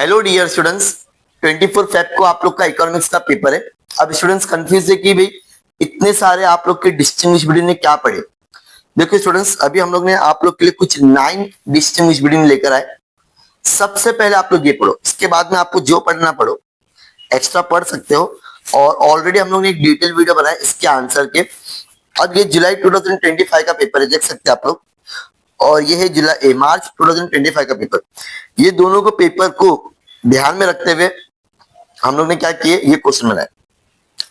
Hello dear students, 24 Feb को आप लोग का इकोनॉमिक्स का पेपर है। अब स्टूडेंट्स कंफ्यूज है कि भाई इतने सारे आप लोग के डिस्टिंग्विश बिल्डिंग ने क्या पढ़े। देखो स्टूडेंट्स, अभी हम लोग ने आप लोग के लिए कुछ 9 डिस्टिंग्विश बिल्डिंग लेकर आए। सबसे पहले आप लोग ये पढ़ो, इसके बाद में आपको जो पढ़ना पढ़ो, एक्स्ट्रा पढ़ सकते हो। और ऑलरेडी हम लोग ने एक डिटेल वीडियो बनाया इसके आंसर के। अब ये जुलाई 2025 का पेपर है, देख सकते हैं आप लोग। और ये है जुलाई मार्च 2025 का पेपर। ये दोनों को पेपर को ध्यान में रखते हुए हम लोग ने क्या किए, ये क्वेश्चन बनाए।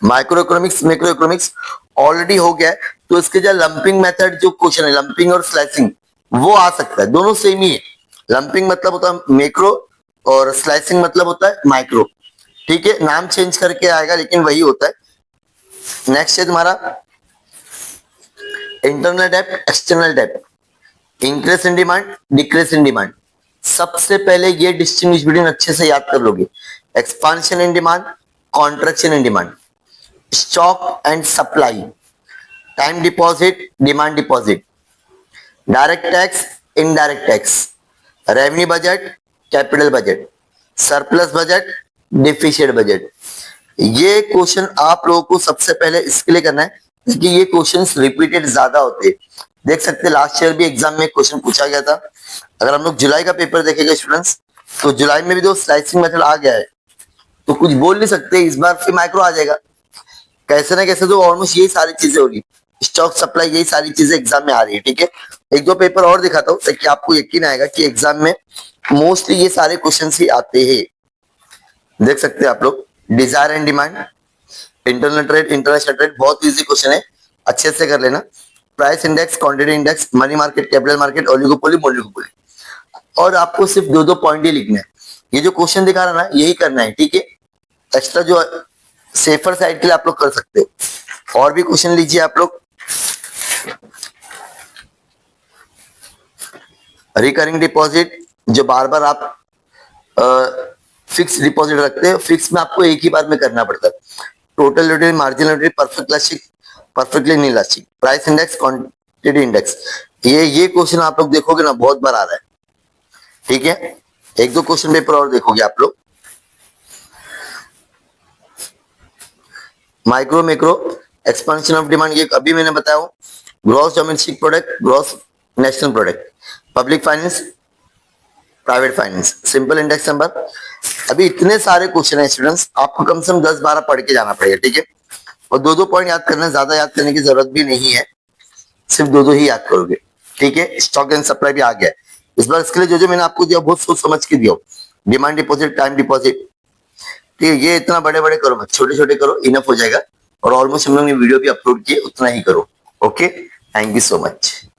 Micro economics macro economics already हो गया है, तो इसके जो लंपिंग मेथड जो क्वेश्चन है, लंपिंग और स्लाइसिंग, वो आ सकता है। दोनों सेम ही है। लंपिंग मतलब होता है मैक्रो और स्लाइसिंग मतलब होता है माइक्रो। ठीक है, नाम चेंज करके आएगा लेकिन वही होता है। नेक्स्ट है तुम्हारा internal depth external depth, increase in demand decrease in demand. सबसे पहले ये डिस्टिंग्विश बिटवीन अच्छे से याद कर लोगे। Expansion in demand, contraction in demand, stock and supply, time deposit demand deposit, direct tax indirect tax, revenue budget capital budget, surplus budget deficient budget. ये question आप लोगों को सबसे पहले इसके लिए करना है क्योंकि ये क्वेश्चंस रिपीटेड ज्यादा होते हैं। देख सकते हैं लास्ट ईयर भी एग्जाम में क्वेश्चन पूछा गया था। अगर हम लोग जुलाई का पेपर देखेंगे स्टूडेंट्स, तो जुलाई में भी जो स्लाइसिंग मेथड आ गया है, तो कुछ बोल नहीं सकते, इस बार फिर माइक्रो आ जाएगा। कैसे ना कैसे तो ऑलमोस्ट यही सारी चीजें होगी, स्टॉक सप्लाई, यही सारी चीजें एग्जाम में आ रही है। ठीक है, एक दो पेपर और दिखाता हूँ ताकि आपको यकीन आएगा कि एग्जाम में मोस्टली ये सारे क्वेश्चन ही आते हैं। देख सकते हैं आप लोग, desire and demand, internal trade international trade, बहुत इजी क्वेश्चन है, अच्छे से कर लेना। Price index quantity index, money market capital market, oligopoly मोलिगोपोली। और आपको सिर्फ दो दो पॉइंट ही लिखने हैं। ये जो क्वेश्चन दिखा रहा ना, यही करना है। ठीक है, एक्स्ट्रा जो सेफर साइड के लिए आप लोग कर सकते हो। और भी क्वेश्चन लीजिए आप लोग। रिकरिंग डिपॉजिट, जो बार बार आप फिक्स डिपॉजिट रखते हैं, फिक्स में आपको एक ही बार में करना पड़ता है। Total liquidity, marginal liquidity, perfect elastic, perfectly inelastic, price index quantity index. ये क्वेश्चन आप लोग देखोगे ना, बहुत बार आ रहा है। ठीक है, एक दो क्वेश्चन पेपर और देखोगे आप लोग। Micro macro, expansion of demand, ये अभी मैंने बताया हूं। Gross domestic product, gross national product, public finance, private finance, simple index number. अभी इतने सारे क्वेश्चन है स्टूडेंट्स, आपको कम से कम 10-12 पढ़ के जाना पड़ेगा। ठीक है, और दो दो पॉइंट याद करना, ज्यादा याद करने की जरूरत भी नहीं है, सिर्फ दो दो ही याद करोगे। ठीक है, स्टॉक एंड सप्लाई भी आ गया इस बार। इसके लिए जो मैंने आपको दिया बहुत सोच समझ के दिया। Demand deposit, time deposit. ठीक है, ये इतना बड़े बड़े करो मत, छोटे छोटे करो, इनफ हो जाएगा। और ऑलमोस्ट हम लोग ने वीडियो भी अपलोड किए, उतना ही करो। Okay, thank you so much.